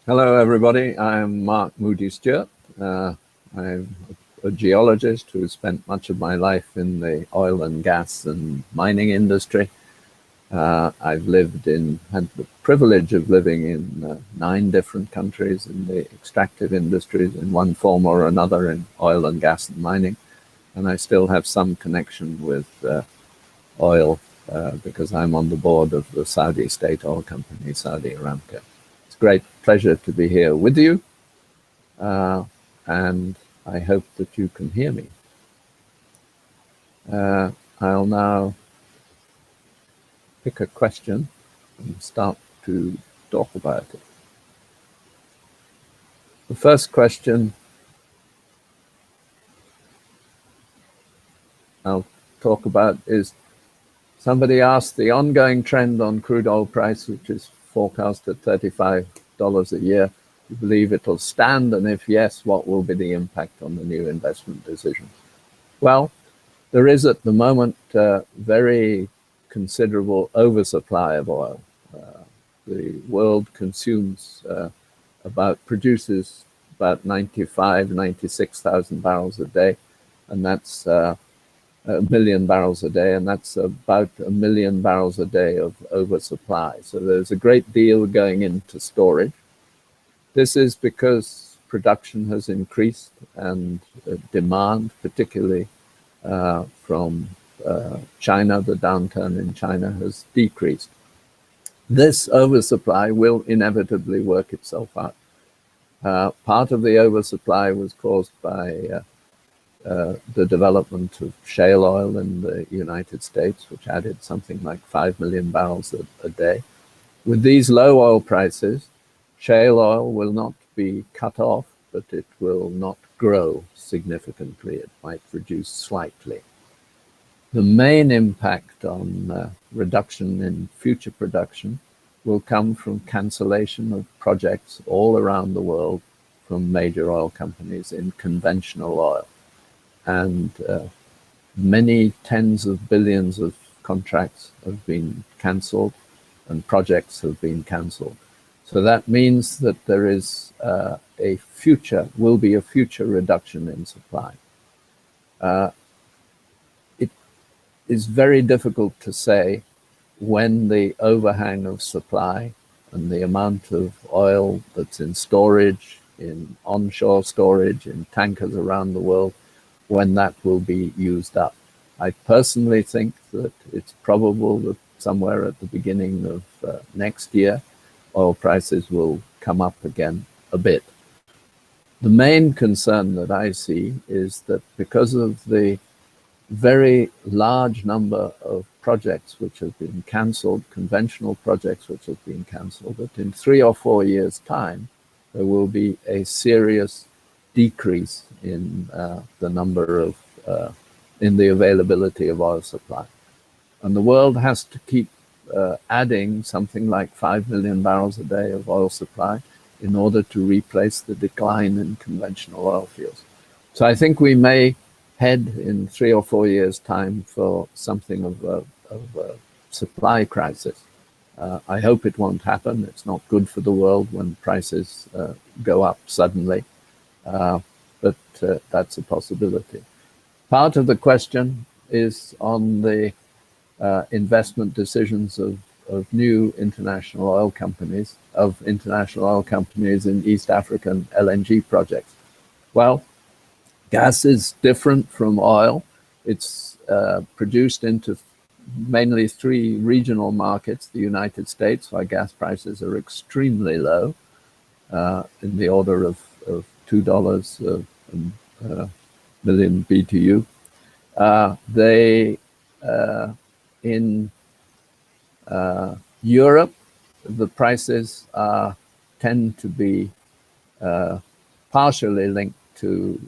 Hello, everybody. I'm Mark Moody-Stuart. I'm a geologist who spent much of my life in the oil and gas and mining industry. I've had the privilege of living in 9 different countries in the extractive industries in one form or another in oil and gas and mining. And I still have some connection with oil because I'm on the board of the Saudi state oil company, Saudi Aramco. It's a great pleasure to be here with you, and I hope that you can hear me. I'll now pick a question and start to talk about it. The first question I'll talk about is, somebody asked the ongoing trend on crude oil price, which is forecast at $35 a year. Do you believe it'll stand? And if yes, what will be the impact on the new investment decisions? Well, there is at the moment very considerable oversupply of oil. The world produces about 96,000 barrels a day, and that's a million barrels a day, and that's about 1 million barrels a day of oversupply. So there's a great deal going into storage. This is because production has increased and demand, particularly from China, the downturn in China has decreased. This oversupply will inevitably work itself out. Part of the oversupply was caused by the development of shale oil in the United States, which added something like 5 million barrels a day. With these low oil prices, shale oil will not be cut off, but it will not grow significantly. It might reduce slightly. The main impact on reduction in future production will come from cancellation of projects all around the world from major oil companies in conventional oil. And many tens of billions of contracts have been cancelled and projects have been cancelled. So that means that there is will be a future reduction in supply. It is very difficult to say when the overhang of supply and the amount of oil that's in storage, in onshore storage, in tankers around the world, when that will be used up. I personally think that it's probable that somewhere at the beginning of next year, oil prices will come up again a bit. The main concern that I see is that because of the very large number of projects which have been cancelled, conventional projects which have been cancelled, that in 3 or 4 years' time, there will be a serious decrease in the number of in the availability of oil supply, and the world has to keep adding something like 5 million barrels a day of oil supply in order to replace the decline in conventional oil fields. So I think we may head in 3 or 4 years' time for something of a supply crisis. I hope it won't happen. It's not good for the world when prices go up suddenly. But that's a possibility. Part of the question is on the investment decisions of new international oil companies, in East African LNG projects. Well, gas is different from oil. It's produced into mainly 3 regional markets. The United States, where gas prices are extremely low, in the order of $2 a million BTU. In Europe, the prices tend to be partially linked to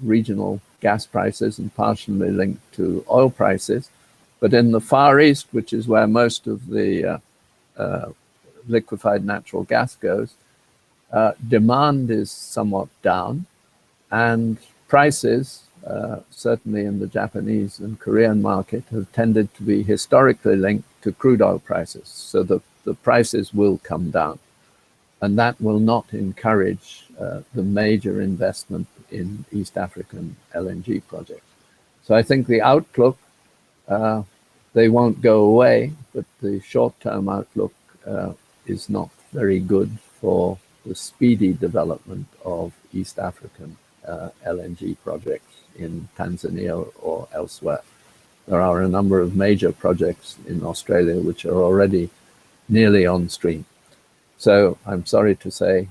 regional gas prices and partially linked to oil prices. But in the Far East, which is where most of the liquefied natural gas goes, demand is somewhat down, and prices, certainly in the Japanese and Korean market, have tended to be historically linked to crude oil prices. So the prices will come down. and that will not encourage the major investment in East African LNG projects. So I think the outlook, they won't go away, but the short-term outlook is not very good for the speedy development of East African LNG projects in Tanzania or elsewhere. There are a number of major projects in Australia which are already nearly on stream. So I'm sorry to say,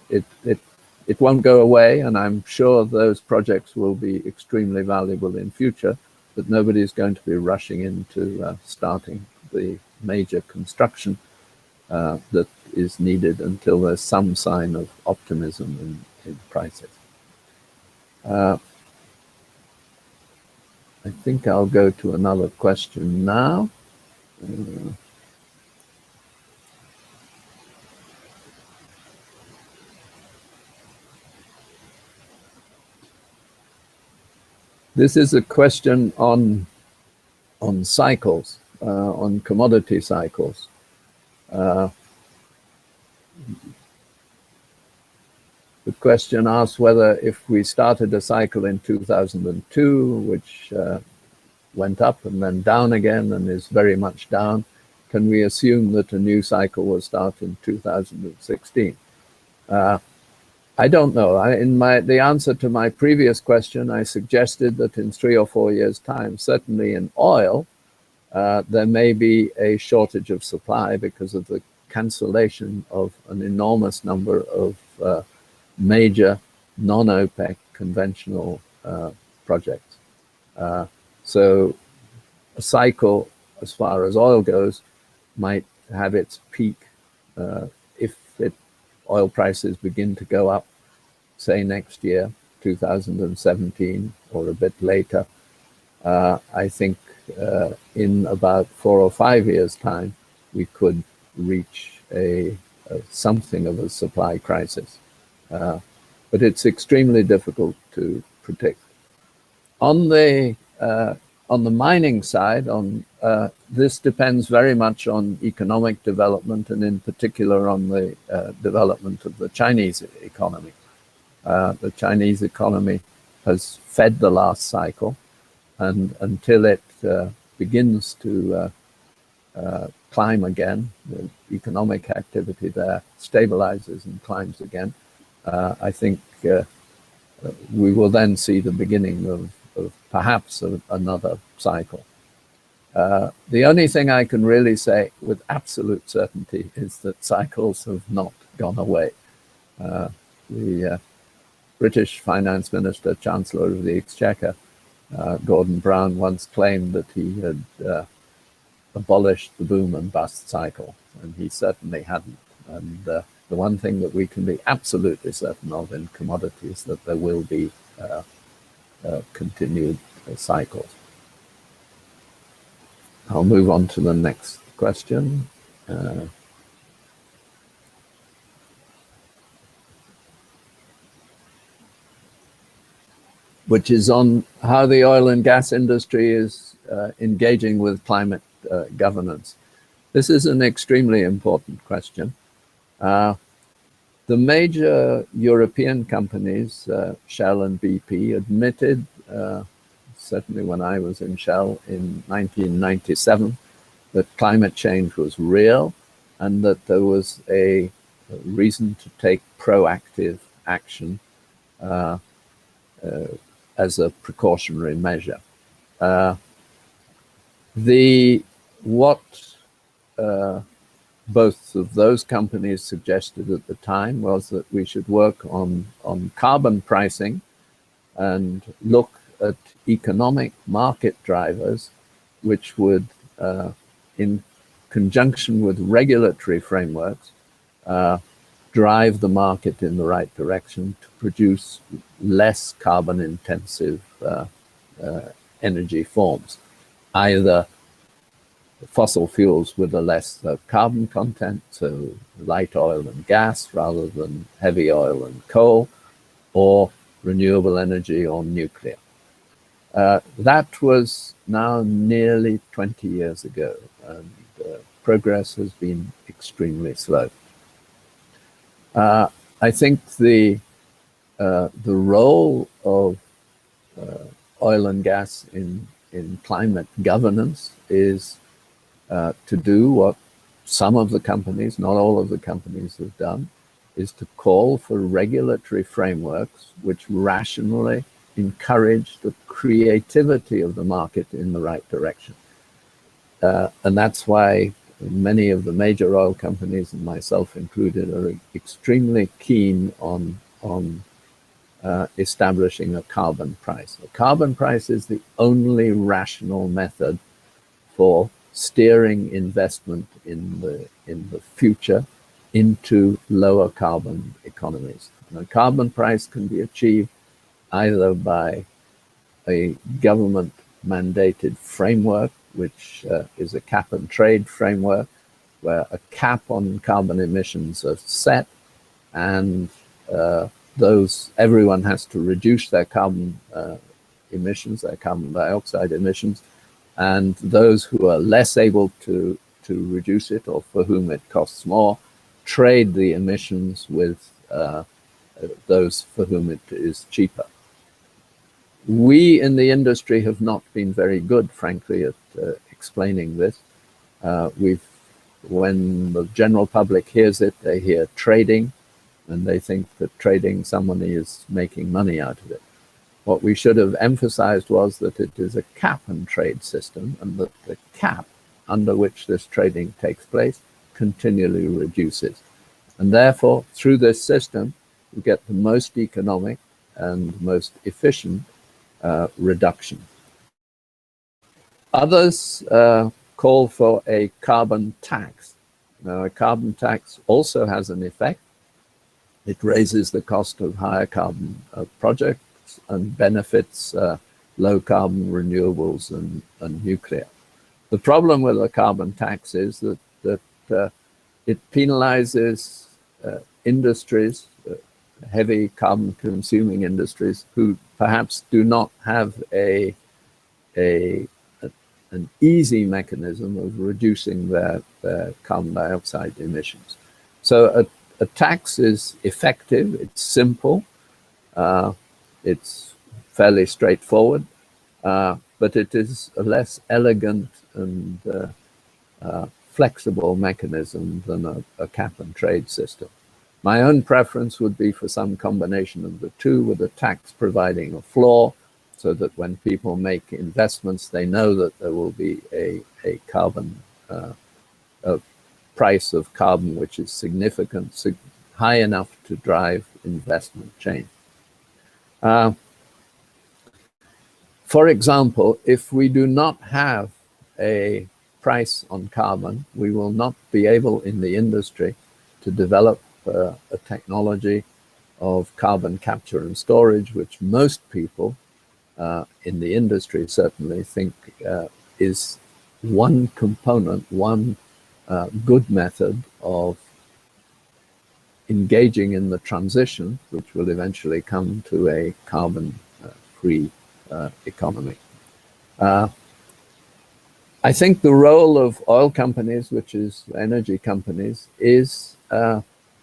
it won't go away, and I'm sure those projects will be extremely valuable in future, but nobody's going to be rushing into starting the major construction that is needed until there's some sign of optimism in prices. I think I'll go to another question now. This is a question on cycles, on commodity cycles. The question asks whether if we started a cycle in 2002, which went up and then down again and is very much down, can we assume that a new cycle will start in 2016? I don't know. In the answer to my previous question, I suggested that in 3 or 4 years' time, certainly in oil, there may be a shortage of supply because of the cancellation of an enormous number of major non-OPEC conventional projects. So a cycle, as far as oil goes, might have its peak if oil prices begin to go up, say next year, 2017, or a bit later. I think in about 4 or 5 years' time, we could reach something of a supply crisis. But it's extremely difficult to predict. On the mining side, this depends very much on economic development, and in particular on the development of the Chinese economy. The Chinese economy has fed the last cycle, and until it begins to climb again, the economic activity there stabilizes and climbs again, I think we will then see the beginning of perhaps another cycle. The only thing I can really say with absolute certainty is that cycles have not gone away. The British Finance Minister, Chancellor of the Exchequer, Gordon Brown, once claimed that he had abolished the boom and bust cycle, and he certainly hadn't. And the one thing that we can be absolutely certain of in commodities is that there will be continued cycles. I'll move on to the next question. Which is on how the oil and gas industry is engaging with climate governance. This is an extremely important question. The major European companies, Shell and BP, admitted, certainly when I was in Shell in 1997, that climate change was real and that there was a reason to take proactive action as a precautionary measure. What both of those companies suggested at the time was that we should work on carbon pricing and look at economic market drivers, which would, in conjunction with regulatory frameworks, drive the market in the right direction to produce less carbon-intensive energy forms, either fossil fuels with a less carbon content, so light oil and gas rather than heavy oil and coal, or renewable energy or nuclear. That was now nearly 20 years ago, and progress has been extremely slow. I think the role of oil and gas in climate governance is to do what some of the companies, not all of the companies, have done, is to call for regulatory frameworks which rationally encourage the creativity of the market in the right direction. And that's why many of the major oil companies, and myself included, are extremely keen on establishing a carbon price. A carbon price is the only rational method for steering investment in the future into lower carbon economies. And a carbon price can be achieved either by a government mandated framework, which is a cap and trade framework, where a cap on carbon emissions are set, and everyone has to reduce their carbon emissions, their carbon dioxide emissions, and those who are less able to reduce it, or for whom it costs more, trade the emissions with those for whom it is cheaper. We in the industry have not been very good, frankly, at explaining this. When the general public hears it, they hear trading, and they think that trading, someone is making money out of it. What we should have emphasized was that it is a cap and trade system, and that the cap under which this trading takes place continually reduces. And therefore, through this system, we get the most economic and most efficient reduction. Others call for a carbon tax. Now, a carbon tax also has an effect. It raises the cost of higher carbon projects and benefits low carbon renewables and nuclear. The problem with a carbon tax is that it penalizes industries, heavy carbon consuming industries, who perhaps do not have an easy mechanism of reducing their carbon dioxide emissions. So a tax is effective, it's simple, it's fairly straightforward, but it is a less elegant and flexible mechanism than a cap and trade system. My own preference would be for some combination of the two, with a tax providing a floor, so that when people make investments, they know that there will be a carbon, a price of carbon which is significant, high enough to drive investment change. For example, if we do not have a price on carbon, we will not be able in the industry to develop a technology of carbon capture and storage, which most people in the industry certainly think is one component, one good method of engaging in the transition, which will eventually come to a carbon-free economy. I think the role of oil companies, which is energy companies, is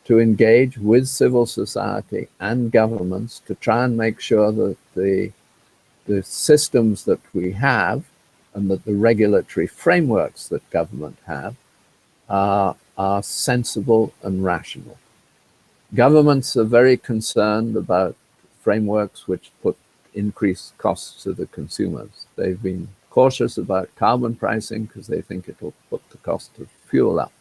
to engage with civil society and governments to try and make sure that the systems that we have and that the regulatory frameworks that government have are sensible and rational. Governments are very concerned about frameworks which put increased costs to the consumers. They've been cautious about carbon pricing because they think it will put the cost of fuel up.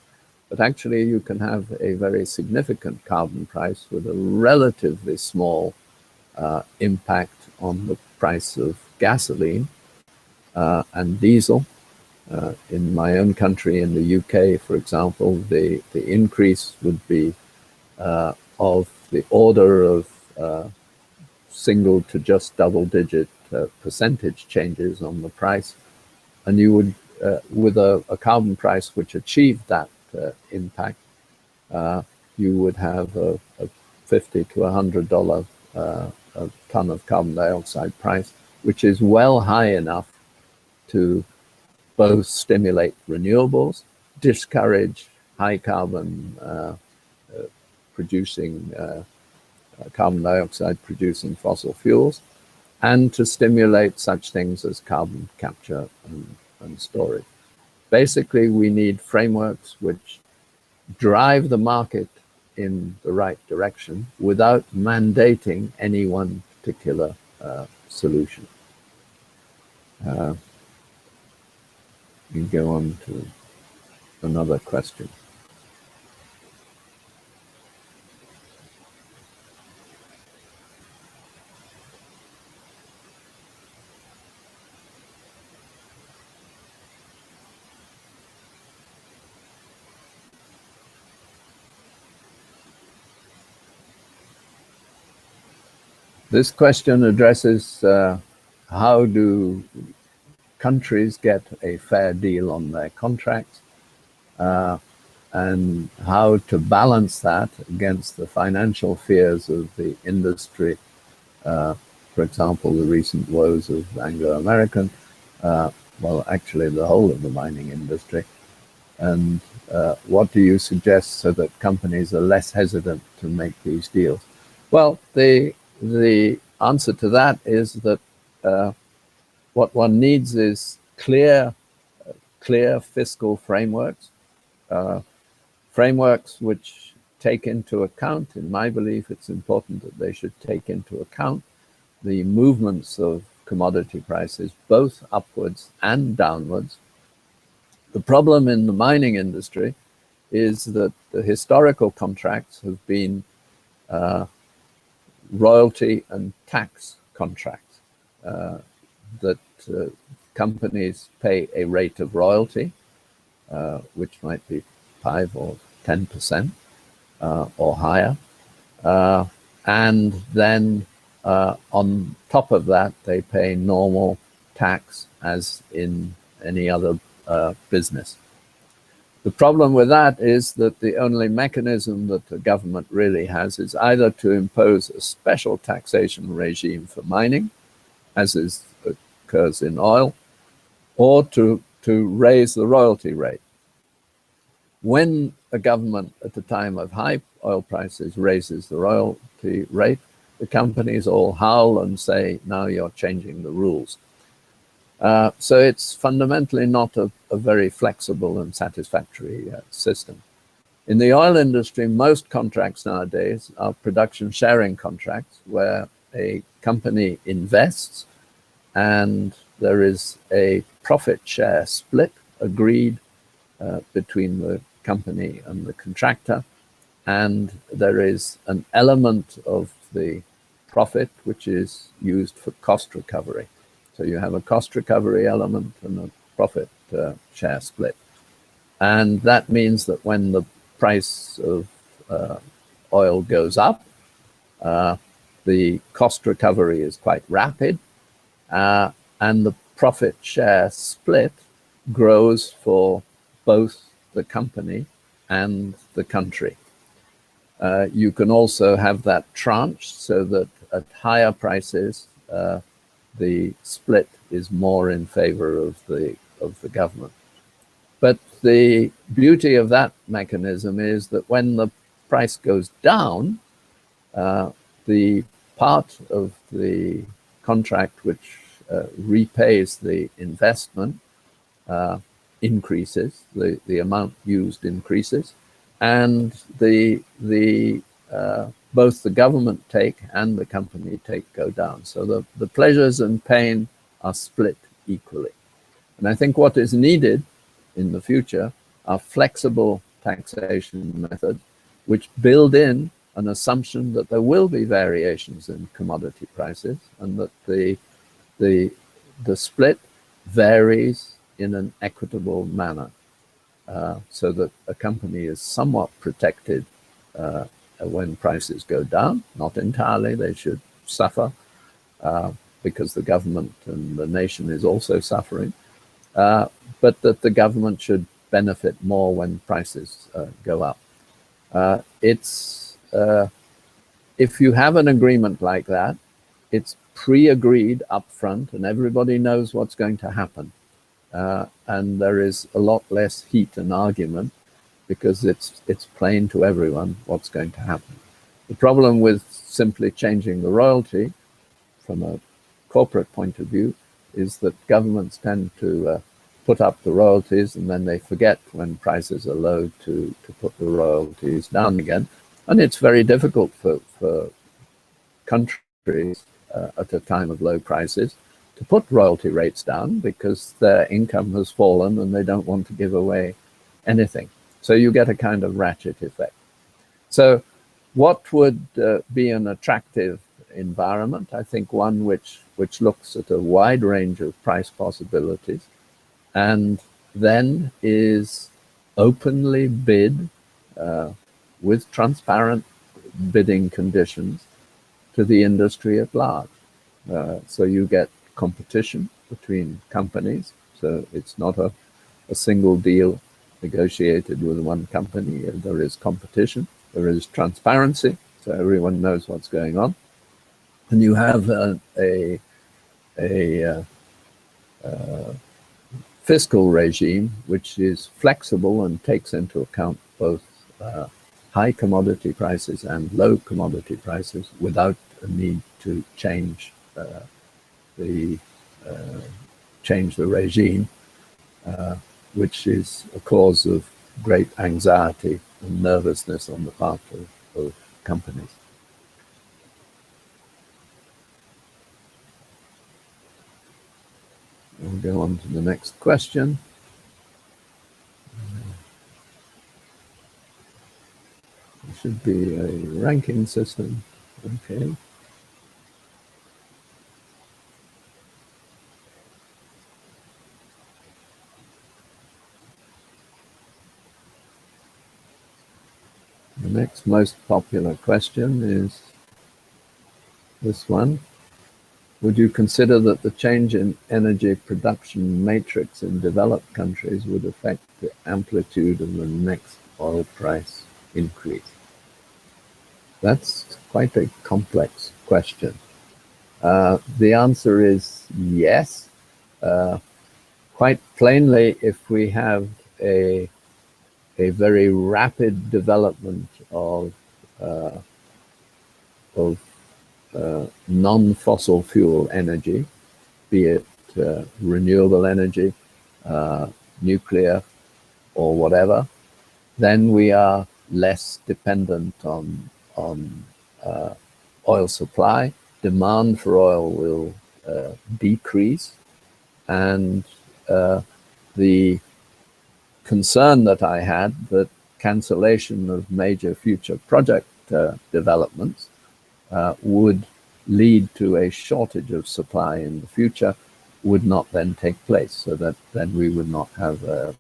But actually, you can have a very significant carbon price with a relatively small impact on the price of gasoline and diesel. In my own country, in the UK, for example, the increase would be of the order of single to just double-digit percentage changes on the price. And you would, with a carbon price which achieved that impact, you would have a $50 to $100 a ton of carbon dioxide price, which is well high enough to both stimulate renewables, discourage high carbon producing carbon dioxide producing fossil fuels, and to stimulate such things as carbon capture and storage. Basically, we need frameworks which drive the market in the right direction without mandating any one particular solution. You go on to another question. This question addresses how do countries get a fair deal on their contracts, and how to balance that against the financial fears of the industry. For example, the recent woes of Anglo-American, well, actually the whole of the mining industry. And what do you suggest so that companies are less hesitant to make these deals? Well, the answer to that is that what one needs is clear fiscal frameworks, frameworks which take into account, in my belief, it's important that they should take into account the movements of commodity prices, both upwards and downwards. The problem in the mining industry is that the historical contracts have been royalty and tax contracts, that companies pay a rate of royalty, which might be 5 or 10% or higher, and then on top of that they pay normal tax as in any other business. The problem with that is that the only mechanism that the government really has is either to impose a special taxation regime for mining, as occurs in oil, or to raise the royalty rate. When a government at a time of high oil prices raises the royalty rate, the companies all howl and say, now you're changing the rules. So it's fundamentally not a very flexible and satisfactory system. In the oil industry, most contracts nowadays are production sharing contracts where a company invests and there is a profit share split agreed between the company and the contractor, and there is an element of the profit which is used for cost recovery. So you have a cost recovery element and a profit share split. And that means that when the price of oil goes up, the cost recovery is quite rapid, and the profit share split grows for both the company and the country. You can also have that tranched so that at higher prices, the split is more in favor of the government. But the beauty of that mechanism is that when the price goes down, the part of the contract which repays the investment increases, the amount used increases, and both the government take and the company take go down. So the pleasures and pain are split equally. And I think what is needed in the future are flexible taxation methods which build in an assumption that there will be variations in commodity prices and that the split varies in an equitable manner, so that a company is somewhat protected when prices go down. Not entirely, they should suffer because the government and the nation is also suffering, but that the government should benefit more when prices go up. If you have an agreement like that, it's pre-agreed up front and everybody knows what's going to happen. And there is a lot less heat and argument. because it's plain to everyone what's going to happen. The problem with simply changing the royalty from a corporate point of view is that governments tend to put up the royalties, and then they forget when prices are low to put the royalties down again. And it's very difficult for countries at a time of low prices to put royalty rates down, because their income has fallen and they don't want to give away anything. So you get a kind of ratchet effect. So what would be an attractive environment? I think one which looks at a wide range of price possibilities and then is openly bid with transparent bidding conditions to the industry at large. So you get competition between companies. So it's not a single deal negotiated with one company. There is competition, there is transparency, so everyone knows what's going on. And you have a fiscal regime which is flexible and takes into account both high commodity prices and low commodity prices without a need to change the regime, which is a cause of great anxiety and nervousness on the part of companies. We'll go on to the next question. It should be a ranking system. Okay. The next most popular question is this one. Would you consider that the change in energy production matrix in developed countries would affect the amplitude of the next oil price increase? That's quite a complex question. The answer is yes. Quite plainly, if we have a very rapid development of non-fossil fuel energy, be it renewable energy, nuclear, or whatever, then we are less dependent on oil supply. Demand for oil will decrease, and the concern that I had that cancellation of major future project developments would lead to a shortage of supply in the future would not then take place, so that then we would not have a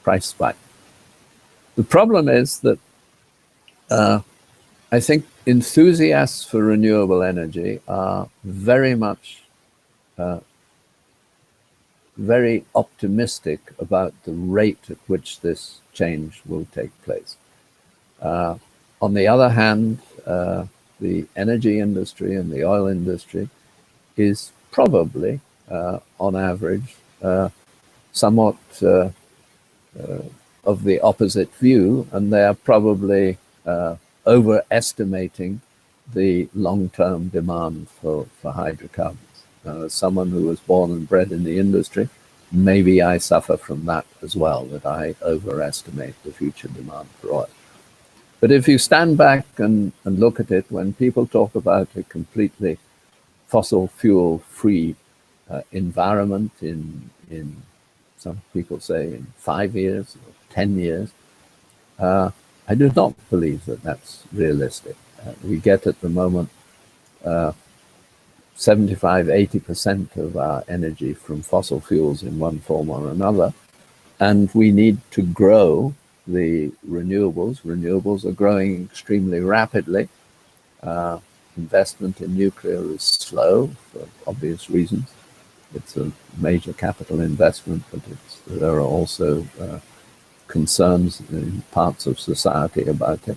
price spike. The problem is that I think enthusiasts for renewable energy are very much very optimistic about the rate at which this change will take place. On the other hand, the energy industry and the oil industry is probably, on average, somewhat of the opposite view, and they are probably overestimating the long-term demand for hydrocarbons. As someone who was born and bred in the industry, maybe I suffer from that as well, that I overestimate the future demand for oil. But if you stand back and look at it, when people talk about a completely fossil fuel free environment in some people say in 5 years or 10 years, I do not believe that that's realistic. We get at the moment 75–80% of our energy from fossil fuels in one form or another, and we need to grow the renewables. Renewables are growing extremely rapidly. Investment in nuclear is slow for obvious reasons. It's a major capital investment, but there are also concerns in parts of society about it.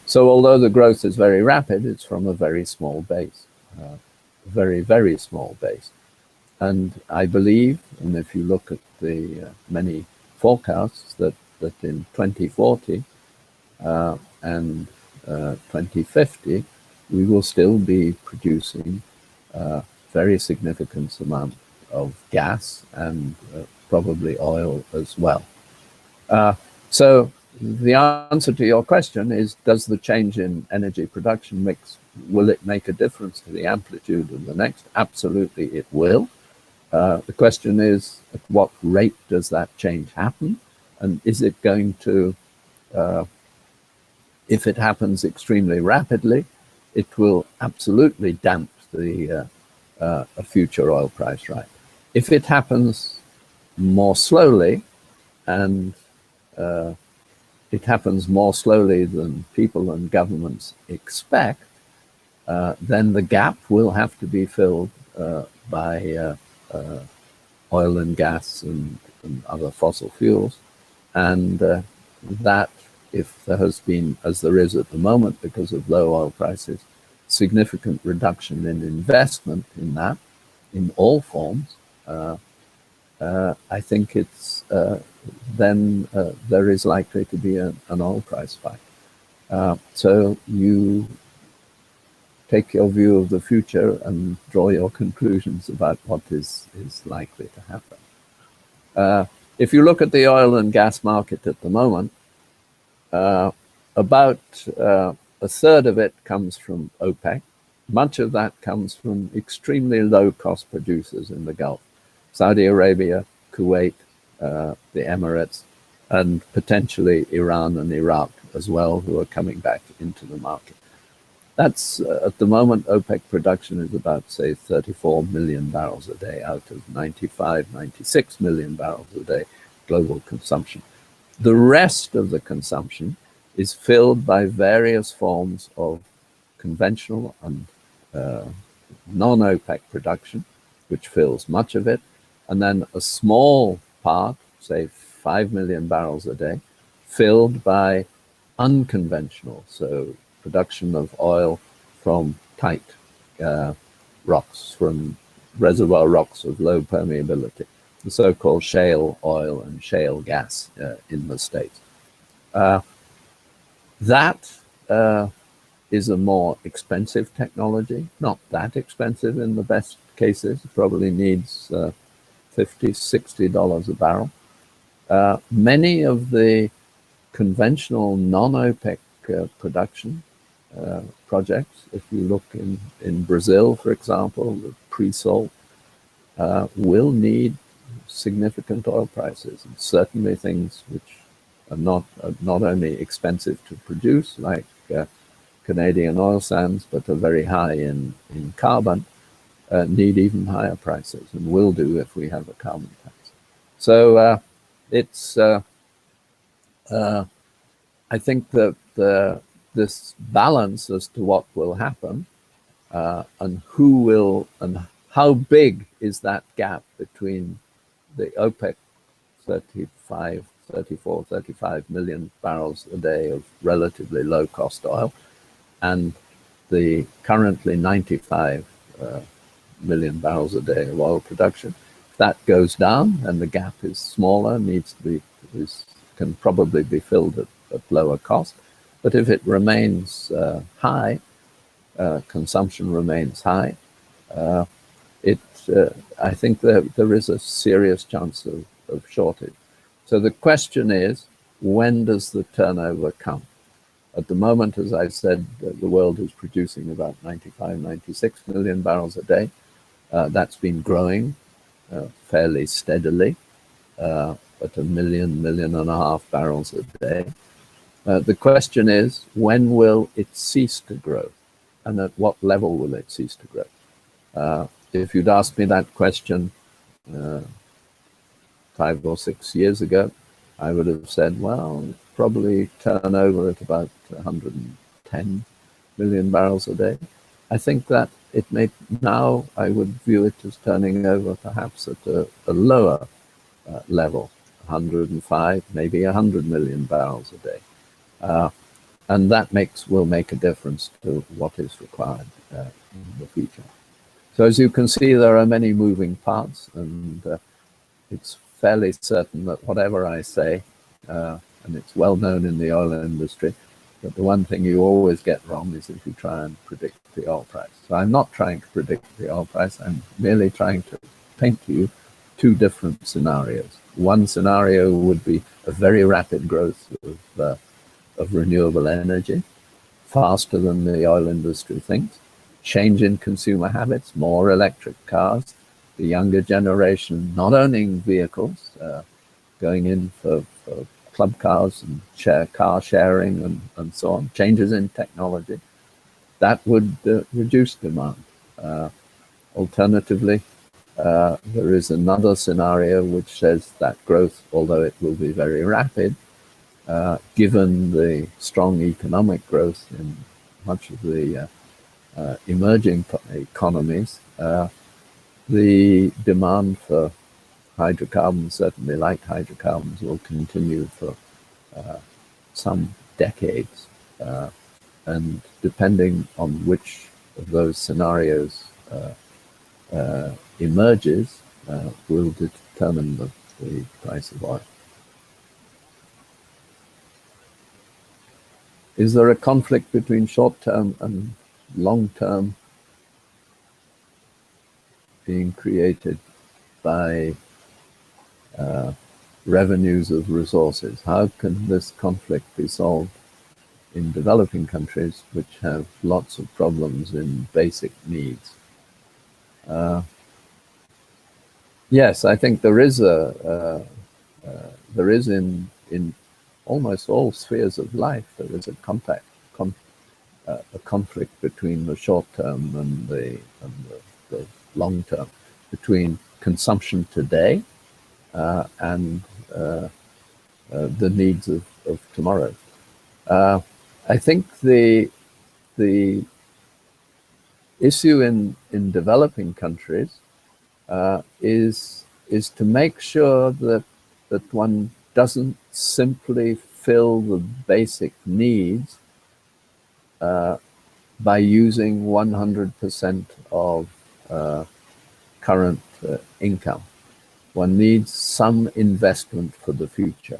So although the growth is very rapid, it's from a very small base, very, very small base. And I believe, and if you look at the many forecasts, that that in 2040 and 2050, we will still be producing very significant amount of gas and probably oil as well. So the answer to your question is, does the change in energy production mix, will it make a difference to the amplitude of the next? Absolutely it will. The question is, at what rate does that change happen? And is it going to, if it happens extremely rapidly, it will absolutely damp the a future oil price rise. If it happens more slowly, and it happens more slowly than people and governments expect, then the gap will have to be filled by oil and gas and other fossil fuels. And that, if there has been, as there is at the moment because of low oil prices, significant reduction in investment in that, in all forms, I think it's then there is likely to be an oil price spike. So you take your view of the future and draw your conclusions about what is likely to happen. If you look at the oil and gas market at the moment, about a third of it comes from OPEC. Much of that comes from extremely low-cost producers in the Gulf. Saudi Arabia, Kuwait, the Emirates, and potentially Iran and Iraq as well, who are coming back into the market. That's, at the moment, OPEC production is about, say, 34 million barrels a day out of 95, 96 million barrels a day global consumption. The rest of the consumption is filled by various forms of conventional and non-OPEC production, which fills much of it, and then a small part, say 5 million barrels a day, filled by unconventional, so production of oil from tight rocks, from reservoir rocks of low permeability, the so-called shale oil and shale gas in the States. That is a more expensive technology, not that expensive in the best cases. It probably needs $50, $60 a barrel. Many of the conventional non-OPEC production projects, if you look in Brazil, for example, the pre-salt, will need significant oil prices, and certainly things which are not only expensive to produce, like Canadian oil sands, but are very high in carbon, need even higher prices, and will do if we have a carbon tax. So it's I think that this balance as to what will happen and who will, and how big is that gap between the OPEC 34, 35 million barrels a day of relatively low cost oil and the currently 95 million barrels a day of oil production. If that goes down and the gap is smaller, can probably be filled at lower cost. But if it remains high, consumption remains high, I think there is a serious chance of shortage. So the question is, when does the turnover come? At the moment, as I said, the world is producing about 95, 96 million barrels a day. That's been growing fairly steadily, at a million and a half barrels a day. The question is, when will it cease to grow? And at what level will it cease to grow? If you'd asked me that question 5 or 6 years ago, I would have said, well, probably turn over at about 110 million barrels a day. I think that it may, now I would view it as turning over perhaps at a lower level, 105, maybe 100 million barrels a day. And that will make a difference to what is required in the future. So as you can see, there are many moving parts, and it's fairly certain that whatever I say, and it's well known in the oil industry that the one thing you always get wrong is if you try and predict the oil price. So I'm not trying to predict the oil price. I'm merely trying to paint to you two different scenarios. One scenario would be a very rapid growth of renewable energy, faster than the oil industry thinks, change in consumer habits, more electric cars, the younger generation not owning vehicles, going in for club cars and car sharing and so on, changes in technology, that would reduce demand. Alternatively, there is another scenario which says that growth, although it will be very rapid, given the strong economic growth in much of the emerging economies, the demand for hydrocarbons, certainly light hydrocarbons, will continue for some decades. And depending on which of those scenarios emerges, will determine the price of oil. Is there a conflict between short-term and long-term being created by revenues of resources? How can this conflict be solved in developing countries which have lots of problems in basic needs? Yes, I think there is in almost all spheres of life, there is a conflict between the short term and the long term, between consumption today and the needs of tomorrow. I think the issue in developing countries is to make sure that one doesn't simply fill the basic needs by using 100% of current income. One needs some investment for the future.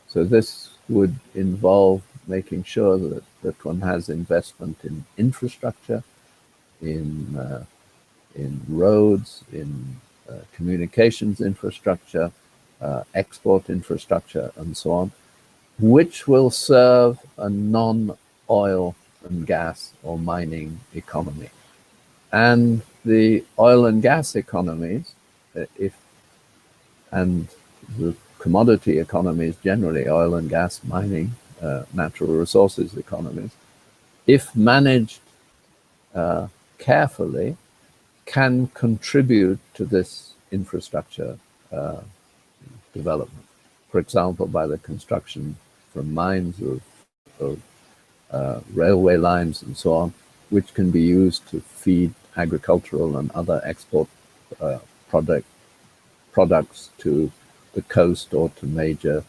So this would involve making sure that one has investment in infrastructure, in roads, in communications infrastructure, export infrastructure, and so on, which will serve a non-oil and gas or mining economy. And the oil and gas economies, and the commodity economies generally, oil and gas, mining, natural resources economies, if managed carefully, can contribute to this infrastructure development. For example, by the construction from mines of railway lines and so on, which can be used to feed agricultural and other export products to the coast or to major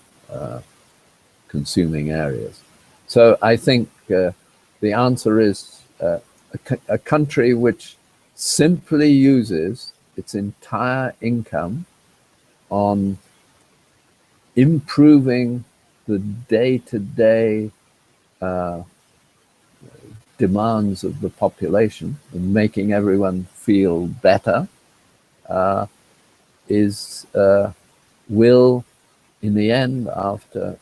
consuming areas. So I think the answer is a country which simply uses its entire income on improving the day-to-day demands of the population and making everyone feel better will, in the end, after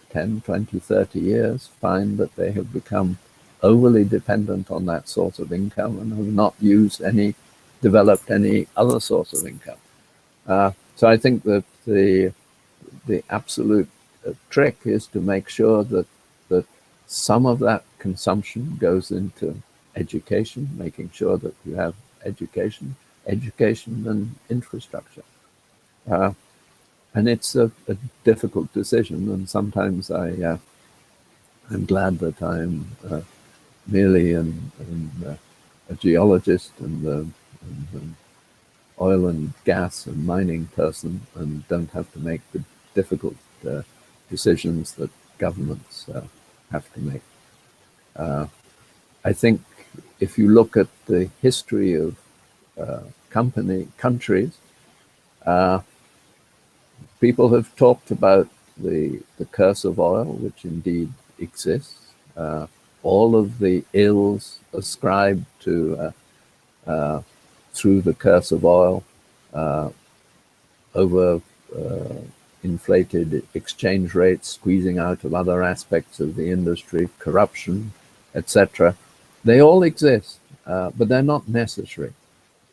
10, 20, 30 years, find that they have become overly dependent on that source of income and have not developed any other source of income. So I think that the absolute trick is to make sure that some of that consumption goes into education, making sure that you have education and infrastructure. And it's a difficult decision, and sometimes I'm glad that I'm merely a geologist and an oil and gas and mining person, and don't have to make the difficult decisions that governments have to make. I think if you look at the history of countries, people have talked about the curse of oil, which indeed exists, all of the ills ascribed to through the curse of oil, over inflated exchange rates, squeezing out of other aspects of the industry, corruption, etc. They all exist, but they're not necessary,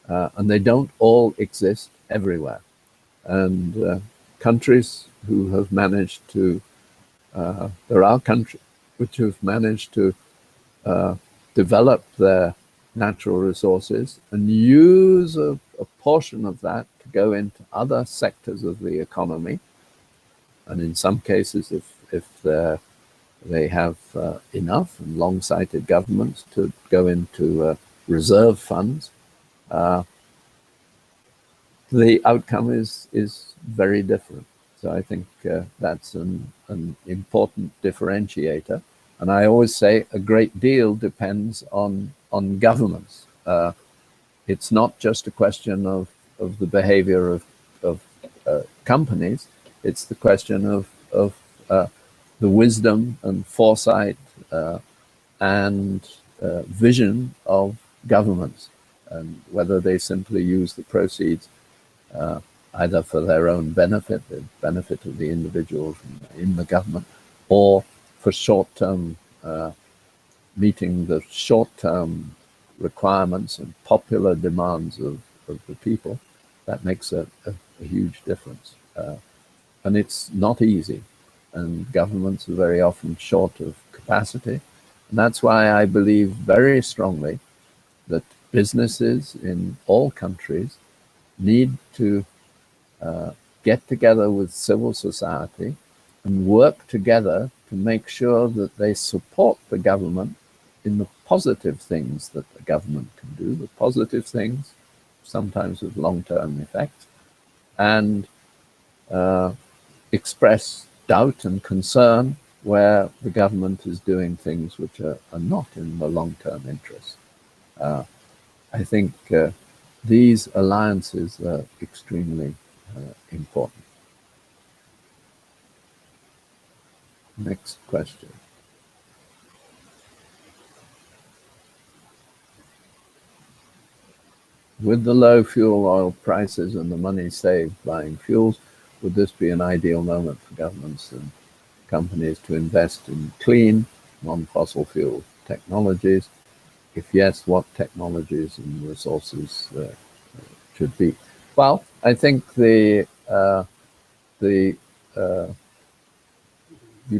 and they don't all exist everywhere. And countries who have managed to, there are countries which have managed to develop their natural resources and use a portion of that to go into other sectors of the economy. And in some cases, if they have enough and long-sighted governments to go into reserve funds, the outcome is very different. So I think that's an important differentiator. And I always say a great deal depends on governments. It's not just a question of the behavior of companies. It's the question of the wisdom and foresight and vision of governments, and whether they simply use the proceeds either for their own benefit, the benefit of the individuals in the government, or for short-term, meeting the short-term requirements and popular demands of the people. That makes a huge difference. And it's not easy, and governments are very often short of capacity. And that's why I believe very strongly that businesses in all countries need to get together with civil society and work together to make sure that they support the government in the positive things that the government can do, the positive things, sometimes with long-term effects, and express doubt and concern where the government is doing things which are not in the long-term interest. I think these alliances are extremely important. Next question. With the low fuel oil prices and the money saved buying fuels, would this be an ideal moment for governments and companies to invest in clean, non-fossil fuel technologies? If yes, what technologies and resources should be? Well, I think you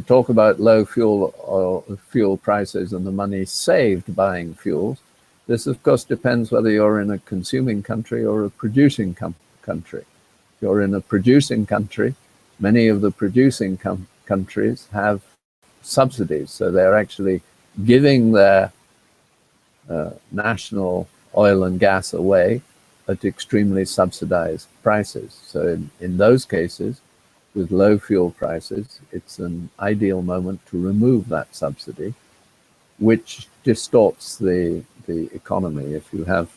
talk about low fuel prices and the money saved buying fuels. This, of course, depends whether you're in a consuming country or a producing country. If you're in a producing country, many of the producing countries have subsidies, so they're actually giving their national oil and gas away at extremely subsidized prices. So in those cases, with low fuel prices, it's an ideal moment to remove that subsidy, which distorts the economy. If you have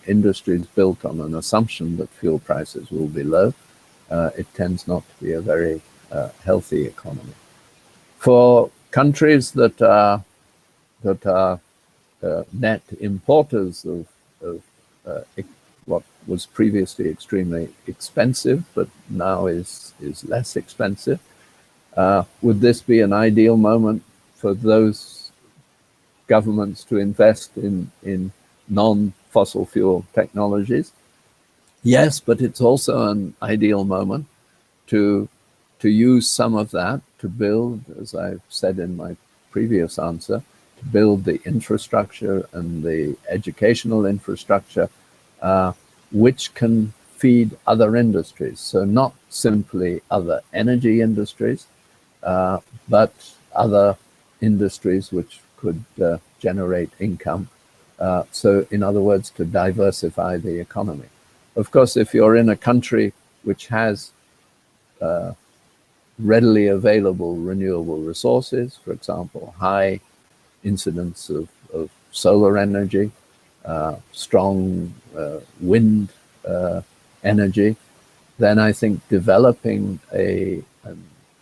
industries built on an assumption that fuel prices will be low, it tends not to be a very healthy economy. For countries that are net importers of what was previously extremely expensive, but now is less expensive, would this be an ideal moment for those governments to invest in non-fossil fuel technologies? Yes, but it's also an ideal moment to use some of that to build, as I've said in my previous answer, to build the infrastructure and the educational infrastructure which can feed other industries. So not simply other energy industries, but other industries which could generate income. So in other words, to diversify the economy. Of course, if you're in a country which has readily available renewable resources, for example, high incidence of solar energy, strong wind energy, then I think developing an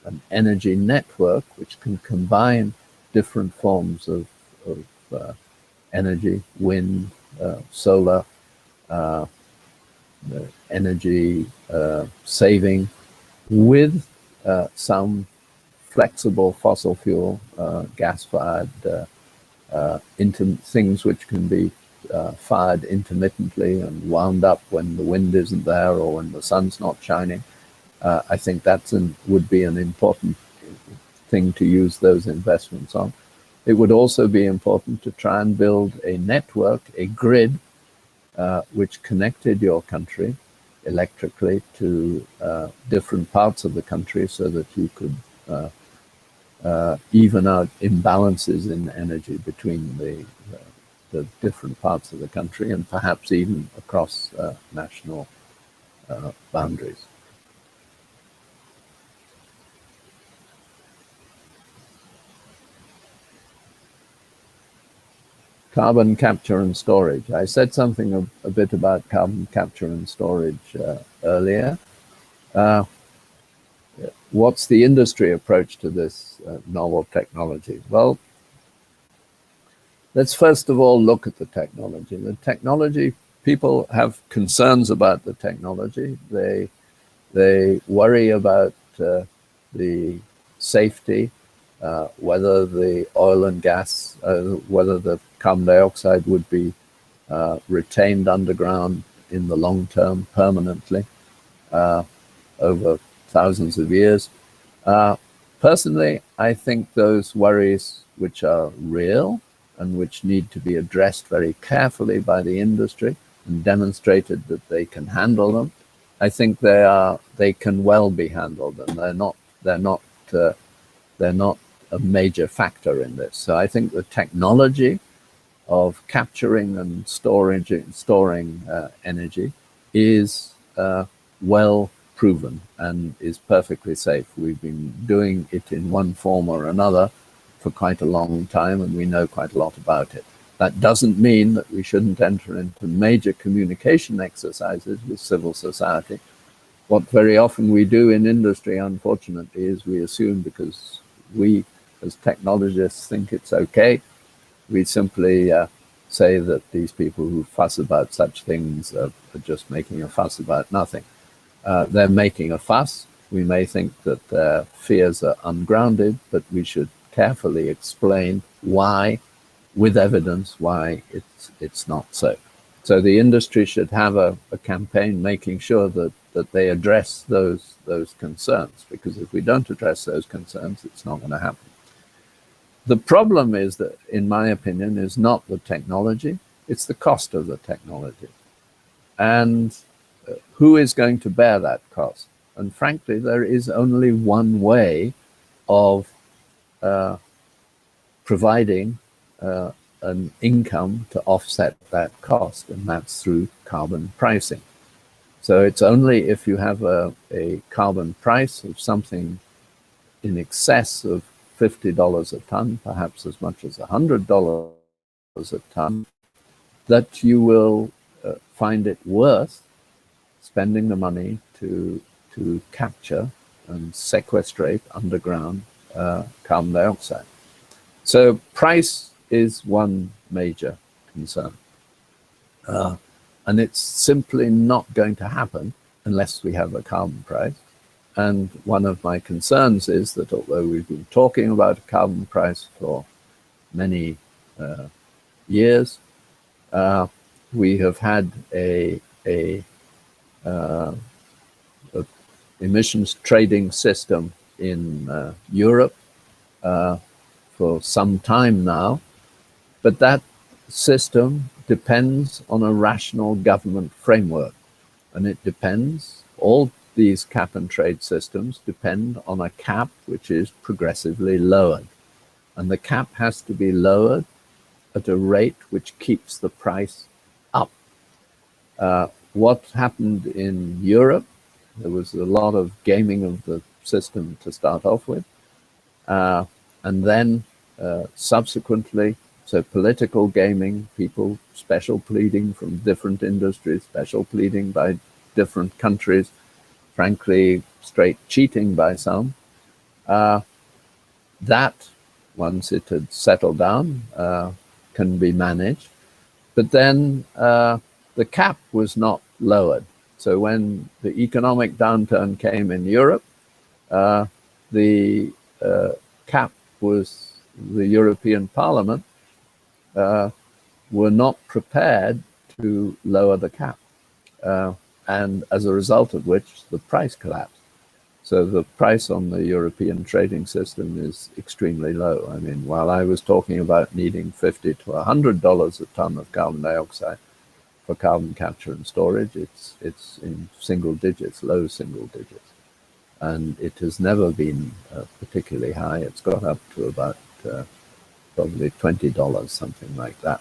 an energy network which can combine different forms of energy, wind, solar, energy saving, with some flexible fossil fuel, gas-fired things which can be fired intermittently and wound up when the wind isn't there or when the sun's not shining. I think would be an important thing to use those investments on. It would also be important to try and build a network, a grid, which connected your country electrically to different parts of the country so that you could even out imbalances in energy between the different parts of the country and perhaps even across national boundaries. Carbon capture and storage. I said something a bit about carbon capture and storage earlier. What's the industry approach to this novel technology? Well, let's first of all look at the technology. The technology, people have concerns about the technology. They worry about the safety, whether the oil and gas, whether the carbon dioxide would be retained underground in the long term permanently over thousands of years. Personally, I think those worries, which are real and which need to be addressed very carefully by the industry and demonstrated that they can handle them, I think they can well be handled, and they're not a major factor in this. So I think the technology of capturing and storing energy is well proven and is perfectly safe. We've been doing it in one form or another for quite a long time, and we know quite a lot about it. That doesn't mean that we shouldn't enter into major communication exercises with civil society. What very often we do in industry, unfortunately, is we assume because we as technologists think it's okay, we simply say that these people who fuss about such things are just making a fuss about nothing. They're making a fuss. We may think that their fears are ungrounded, but we should carefully explain why, with evidence, why it's not so. So the industry should have a campaign making sure that they address those concerns, because if we don't address those concerns, it's not going to happen. The problem is that, in my opinion, is not the technology, it's the cost of the technology. And who is going to bear that cost? And frankly, there is only one way of providing an income to offset that cost, and that's through carbon pricing. So it's only if you have a carbon price of something in excess of $50 a ton, perhaps as much as $100 a ton, that you will find it worth spending the money to capture and sequestrate underground carbon dioxide. So price is one major concern. And it's simply not going to happen unless we have a carbon price. And one of my concerns is that although we've been talking about a carbon price for many years, we have had a emissions trading system in Europe for some time now, but that system depends on a rational government framework, and it depends, all these cap and trade systems depend on a cap which is progressively lowered, and the cap has to be lowered at a rate which keeps the price up. What happened in Europe, there was a lot of gaming of the system to start off with, and then subsequently, so political gaming, people special pleading from different industries, special pleading by different countries, frankly, straight cheating by some, That, once it had settled down, can be managed. But then the cap was not lowered. So when the economic downturn came in Europe, the cap was, the European Parliament were not prepared to lower the cap. And as a result of which, the price collapsed. So the price on the European trading system is extremely low. I mean, while I was talking about needing $50 to $100 a ton of carbon dioxide for carbon capture and storage, it's in single digits, low single digits. And it has never been particularly high. It's got up to about probably $20, something like that.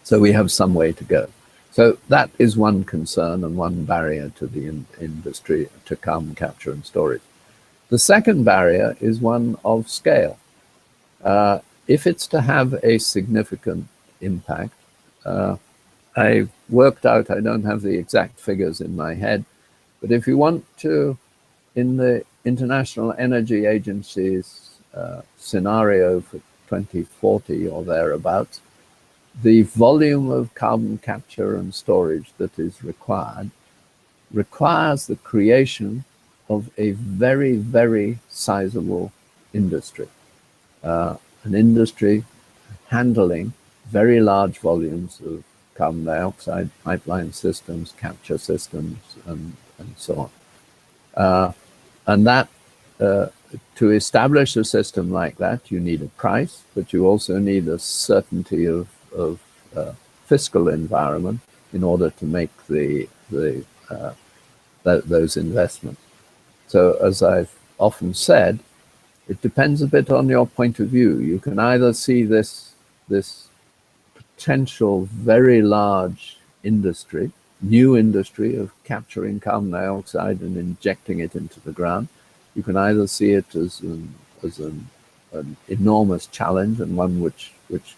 So we have some way to go. So that is one concern and one barrier to the industry, to carbon capture and storage. The second barrier is one of scale. If it's to have a significant impact, I worked out, I don't have the exact figures in my head, but if you want to, in the International Energy Agency's scenario for 2040 or thereabouts, the volume of carbon capture and storage that is requires the creation of a very, very sizable industry. An industry handling very large volumes of carbon dioxide, pipeline systems, capture systems, and so on. And that, to establish a system like that, you need a price, but you also need a certainty of fiscal environment in order to make those investments. So as I've often said, it depends a bit on your point of view. You can either see this potential very large industry, new industry of capturing carbon dioxide and injecting it into the ground. You can either see it as an enormous challenge and one which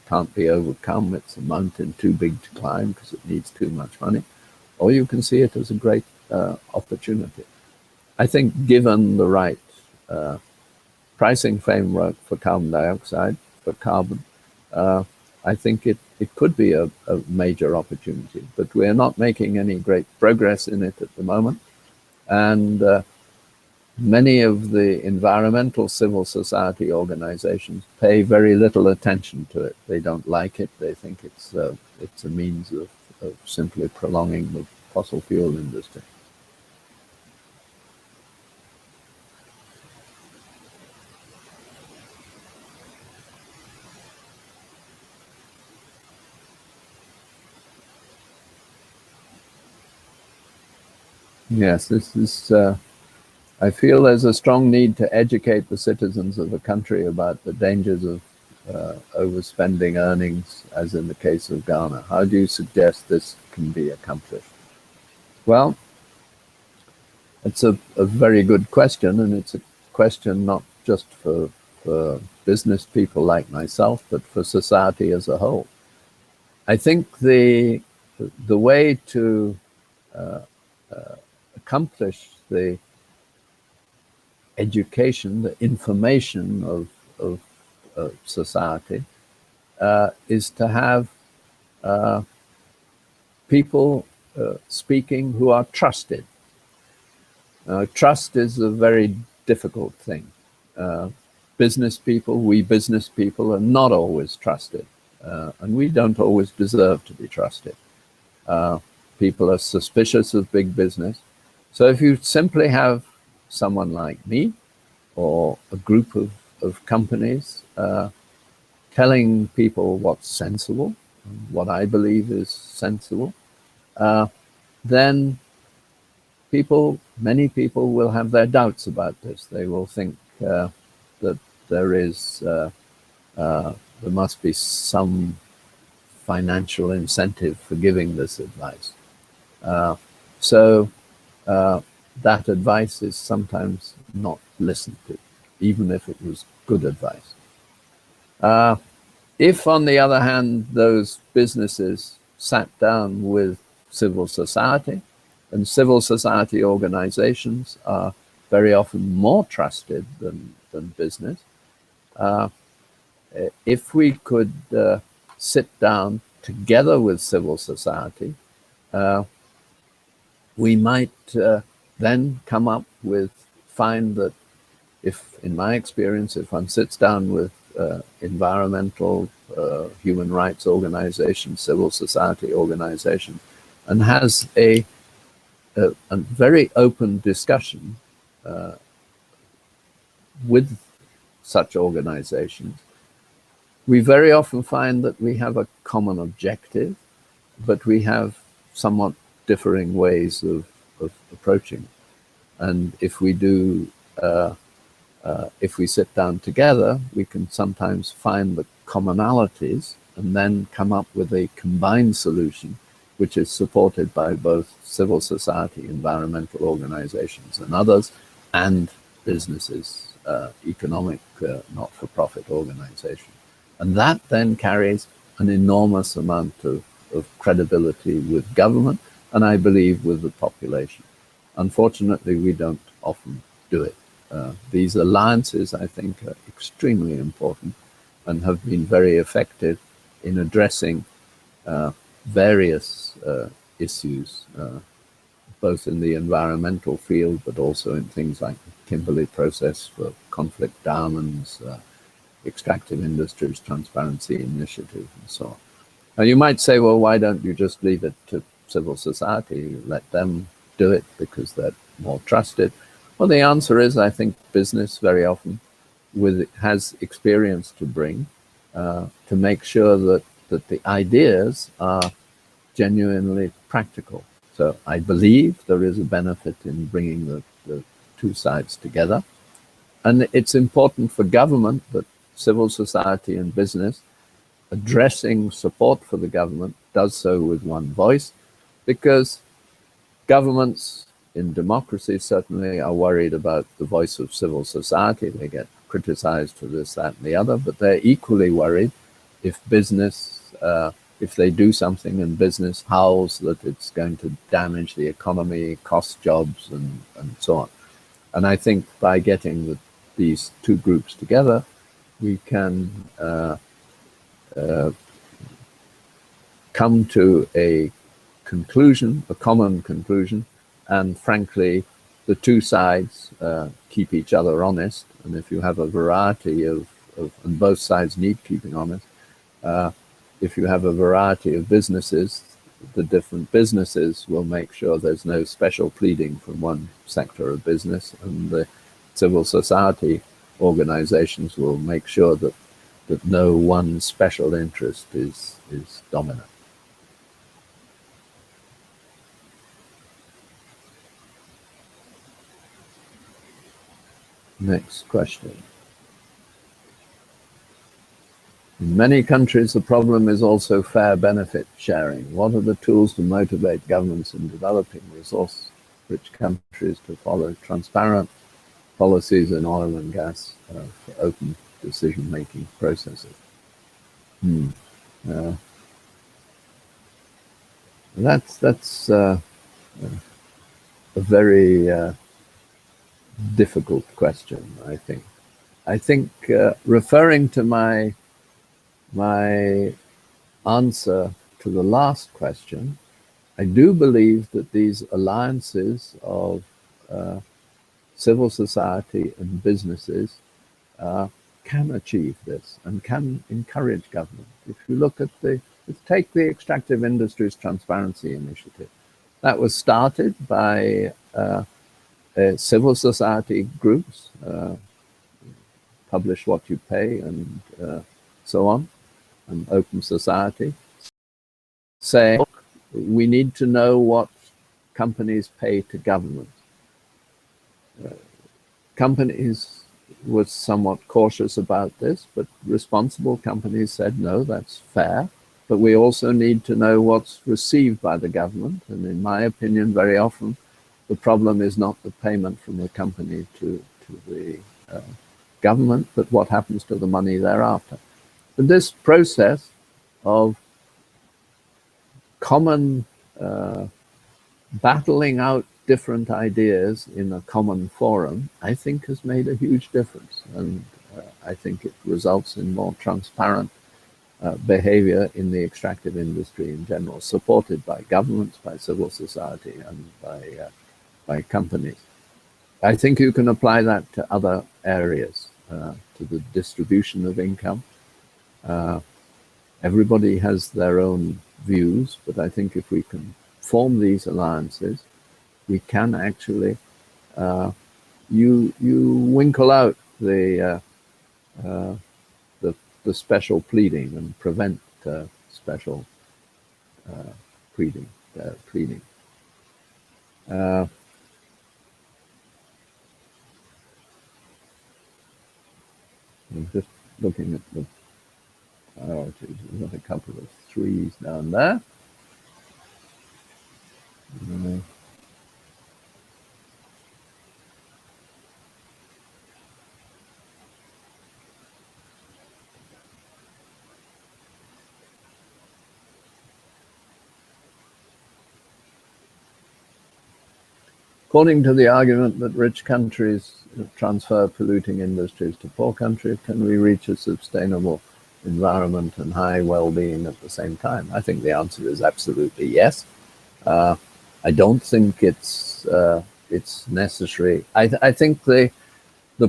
can't be overcome. It's a mountain too big to climb because it needs too much money. Or you can see it as a great opportunity. I think given the right pricing framework for carbon dioxide, for carbon, I think it could be a major opportunity. But we're not making any great progress in it at the moment. And many of the environmental civil society organizations pay very little attention to it. They don't like it. They think it's a means of simply prolonging the fossil fuel industry. Yes, this is... I feel there's a strong need to educate the citizens of the country about the dangers of overspending earnings, as in the case of Ghana. How do you suggest this can be accomplished? Well, it's a very good question, and it's a question not just for business people like myself, but for society as a whole. I think the way to accomplish the education, the information of society, is to have people speaking who are trusted. Trust is a very difficult thing. Business people, we business people, are not always trusted, and we don't always deserve to be trusted. People are suspicious of big business. So if you simply have someone like me or a group of companies telling people what's sensible, what I believe is sensible, then many people will have their doubts about this. They will think that there must be some financial incentive for giving this advice. So that advice is sometimes not listened to, even if it was good advice. If, on the other hand, those businesses sat down with civil society, and civil society organizations are very often more trusted than than business. If we could sit down together with civil society, we might then come up with, find that if, in my experience, if one sits down with environmental, human rights organizations, civil society organizations, and has a very open discussion with such organizations, we very often find that we have a common objective, but we have somewhat differing ways of approaching it. And if we do, if we sit down together, we can sometimes find the commonalities and then come up with a combined solution, which is supported by both civil society, environmental organizations and others, and businesses, economic, not-for-profit organizations. And that then carries an enormous amount of credibility with government, and I believe with the population. Unfortunately, we don't often do it. These alliances, I think, are extremely important and have been very effective in addressing various issues, both in the environmental field, but also in things like the Kimberley process for conflict diamonds, extractive industries, transparency initiative, and so on. Now, you might say, well, why don't you just leave it to civil society, let them do it because they're more trusted? Well, the answer is, I think business very often has experience to bring to make sure that the ideas are genuinely practical. So I believe there is a benefit in bringing the two sides together. And it's important for government that civil society and business addressing support for the government does so with one voice, because governments in democracy certainly are worried about the voice of civil society. They get criticized for this, that, and the other, but they're equally worried if business, if they do something and business howls that it's going to damage the economy, cost jobs, and so on. And I think by getting these two groups together, we can come to a conclusion, a common conclusion, and frankly, the two sides keep each other honest. And if you have a variety of and both sides need keeping honest, if you have a variety of businesses, the different businesses will make sure there's no special pleading from one sector of business, and the civil society organizations will make sure that no one special interest is dominant. Next question. In many countries, the problem is also fair benefit sharing. What are the tools to motivate governments in developing resource-rich countries to follow transparent policies in oil and gas for open decision-making processes? That's a very difficult question, I think. I think referring to my answer to the last question, I do believe that these alliances of civil society and businesses can achieve this and can encourage government. If you look at take the Extractive Industries Transparency Initiative. That was started by civil society groups, Publish What You Pay and so on, and Open Society, saying, look, we need to know what companies pay to government. Companies were somewhat cautious about this, but responsible companies said, no, that's fair, but we also need to know what's received by the government. And in my opinion, very often, the problem is not the payment from the company to the government, but what happens to the money thereafter. But this process of common battling out different ideas in a common forum, I think has made a huge difference. And I think it results in more transparent behavior in the extractive industry in general, supported by governments, by civil society, and by companies. I think you can apply that to other areas, to the distribution of income. Everybody has their own views, but I think if we can form these alliances, we can actually you winkle out the special pleading and prevent special pleading. I'm just looking at the priorities. We've got a couple of threes down there. According to the argument that rich countries transfer polluting industries to poor countries, can we reach a sustainable environment and high well-being at the same time? I think the answer is absolutely yes. I don't think it's necessary. I think the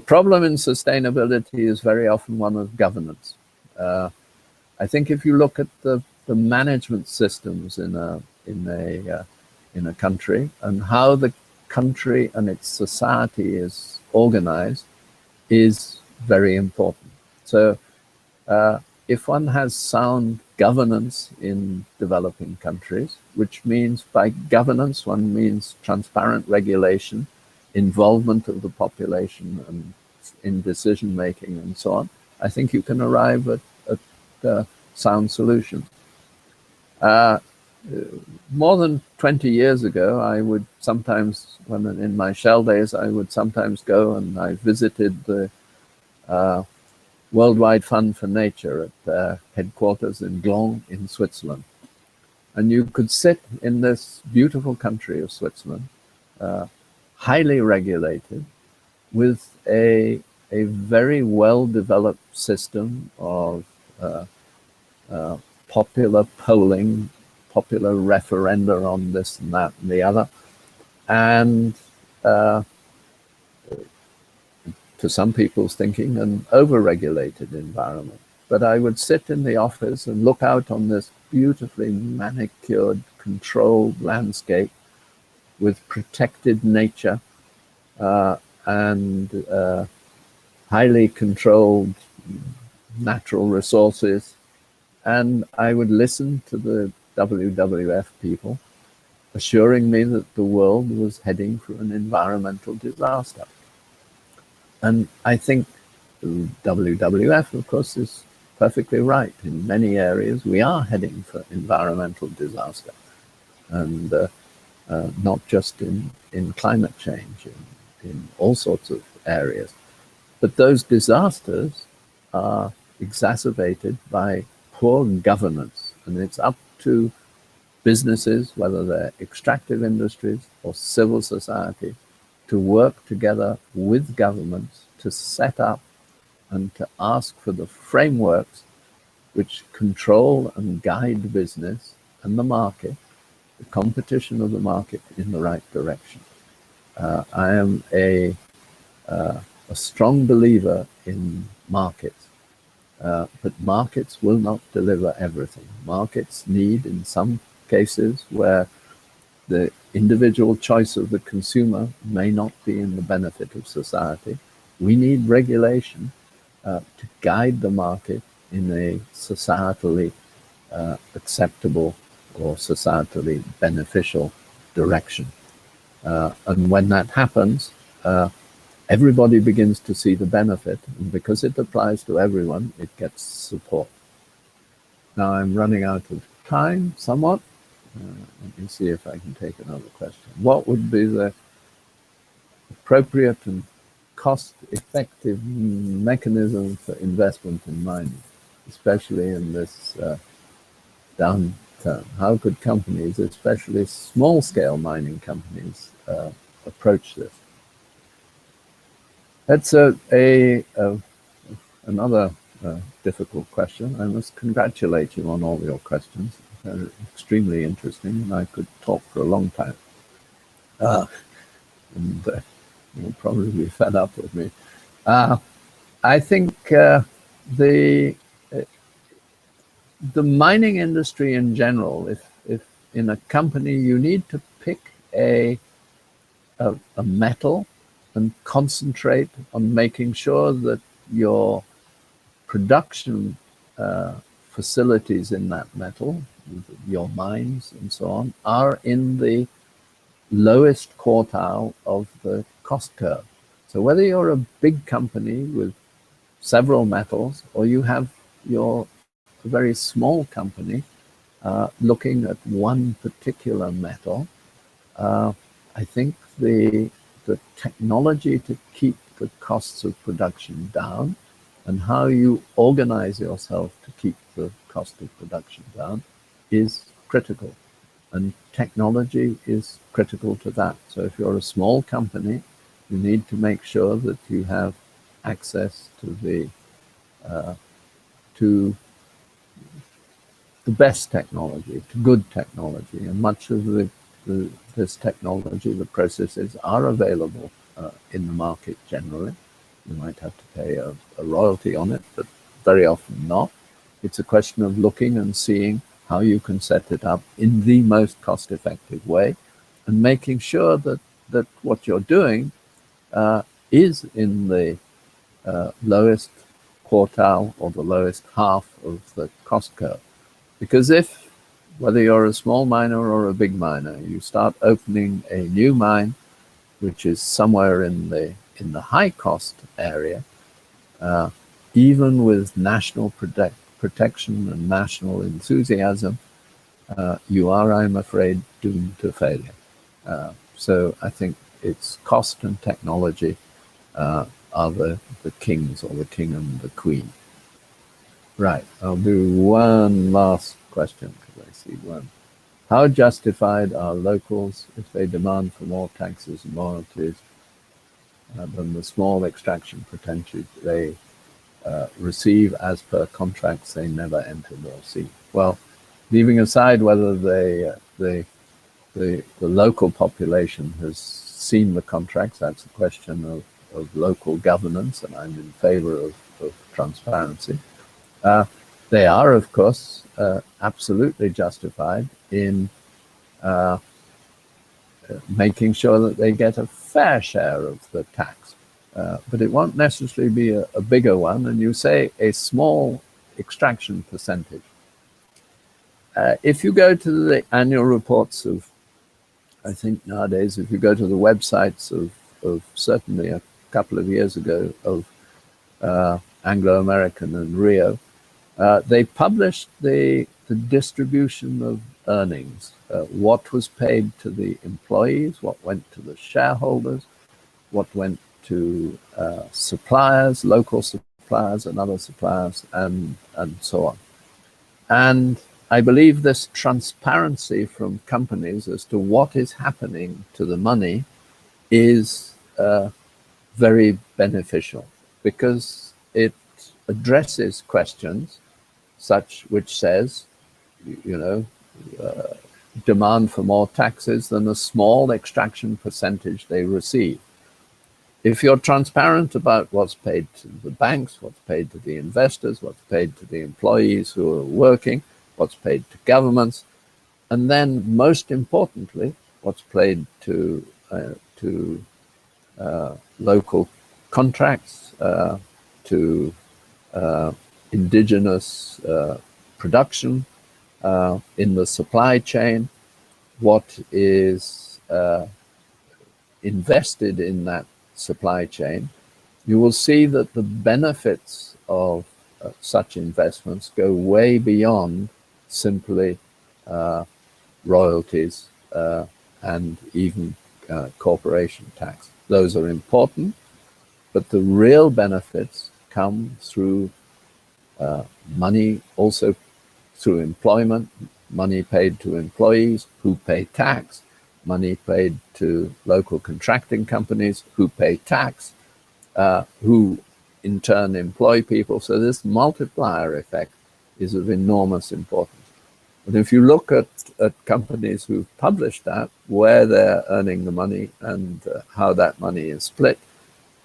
problem in sustainability is very often one of governance. I think if you look at the management systems in a country and how the country and its society is organized is very important. So if one has sound governance in developing countries, which means by governance one means transparent regulation, involvement of the population and in decision making and so on, I think you can arrive at sound solutions. More than 20 years ago, I would sometimes, when in my Shell days, I would sometimes go and I visited the Worldwide Fund for Nature at their headquarters in Gland in Switzerland. And you could sit in this beautiful country of Switzerland, highly regulated, with a very well-developed system of popular polling, popular referenda on this and that and the other, and to some people's thinking, an over-regulated environment. But I would sit in the office and look out on this beautifully manicured, controlled landscape with protected nature and highly controlled natural resources. And I would listen to the WWF people assuring me that the world was heading for an environmental disaster. And I think the WWF, of course, is perfectly right. In many areas, we are heading for environmental disaster. And not just in climate change, in all sorts of areas. But those disasters are exacerbated by poor governance. And it's up to businesses, whether they're extractive industries or civil society, to work together with governments to set up and to ask for the frameworks which control and guide business and the market, the competition of the market, in the right direction. I am a strong believer in markets, but markets will not deliver everything. Markets need, in some cases, where the individual choice of the consumer may not be in the benefit of society. We need regulation to guide the market in a societally acceptable or societally beneficial direction. And when that happens, everybody begins to see the benefit, and because it applies to everyone, it gets support. Now I'm running out of time somewhat. Let me see if I can take another question. What would be the appropriate and cost-effective mechanism for investment in mining, especially in this downturn? How could companies, especially small-scale mining companies, approach this. That's another difficult question. I must congratulate you on all your questions. They're extremely interesting, and I could talk for a long time. And you'll probably be fed up with me. I think the mining industry in general, if in a company you need to pick a metal and concentrate on making sure that your production facilities in that metal, your mines and so on, are in the lowest quartile of the cost curve. So whether you're a big company with several metals or you have your very small company looking at one particular metal, I think the technology to keep the costs of production down and how you organize yourself to keep the cost of production down is critical. And technology is critical to that. So if you're a small company, you need to make sure that you have access to the best technology, to good technology. And much of this technology, the processes are available in the market generally. You might have to pay a royalty on it, but very often not. It's a question of looking and seeing how you can set it up in the most cost-effective way and making sure that what you're doing is in the lowest quartile or the lowest half of the cost curve. Because if, whether you're a small miner or a big miner, you start opening a new mine, which is somewhere in the high cost area, even with national protection and national enthusiasm, you are, I'm afraid, doomed to failure. So I think it's cost and technology are the kings, or the king and the queen. Right, I'll do one last question because I see one. How justified are locals if they demand for more taxes and royalties than the small extraction percentage they receive as per contracts they never entered or see? Well, leaving aside whether the local population has seen the contracts, that's a question of local governance, and I'm in favor of transparency. They are, of course, absolutely justified in making sure that they get a fair share of the tax. But it won't necessarily be a bigger one, and you say a small extraction percentage. If you go to the annual reports of, I think nowadays, if you go to the websites of certainly a couple of years ago of Anglo American and Rio, they published the distribution of earnings, what was paid to the employees, what went to the shareholders, what went to suppliers, local suppliers and other suppliers, and so on. And I believe this transparency from companies as to what is happening to the money is very beneficial, because it addresses questions such which says, demand for more taxes than a small extraction percentage they receive. If you're transparent about what's paid to the banks, what's paid to the investors, what's paid to the employees who are working, what's paid to governments, and then most importantly, what's paid to local contracts, to indigenous production in the supply chain, what is invested in that supply chain, you will see that the benefits of such investments go way beyond simply royalties and even corporation tax. Those are important, but the real benefits come through money, also through employment, money paid to employees who pay tax, money paid to local contracting companies who pay tax, who in turn employ people. So this multiplier effect is of enormous importance. And if you look at companies who've published that, where they're earning the money and how that money is split,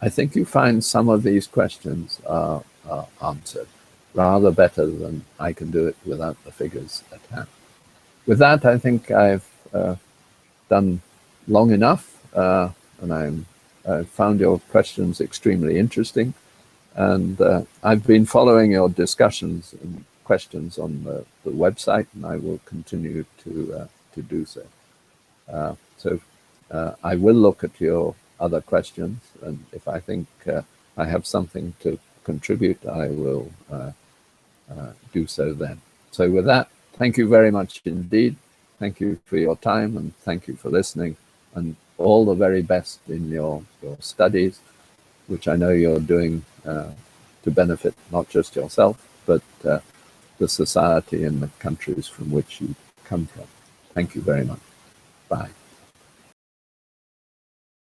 I think you find some of these questions are answered rather better than I can do it without the figures at hand. With that, I think I've done long enough, and I found your questions extremely interesting. And I've been following your discussions and questions on the website, and I will continue to do so. I will look at your other questions, and if I think I have something to contribute, I will do so then. So with that, thank you very much indeed. Thank you for your time, and thank you for listening, and all the very best in your studies, which I know you're doing to benefit not just yourself, but the society and the countries from which you come from. Thank you very much. Bye.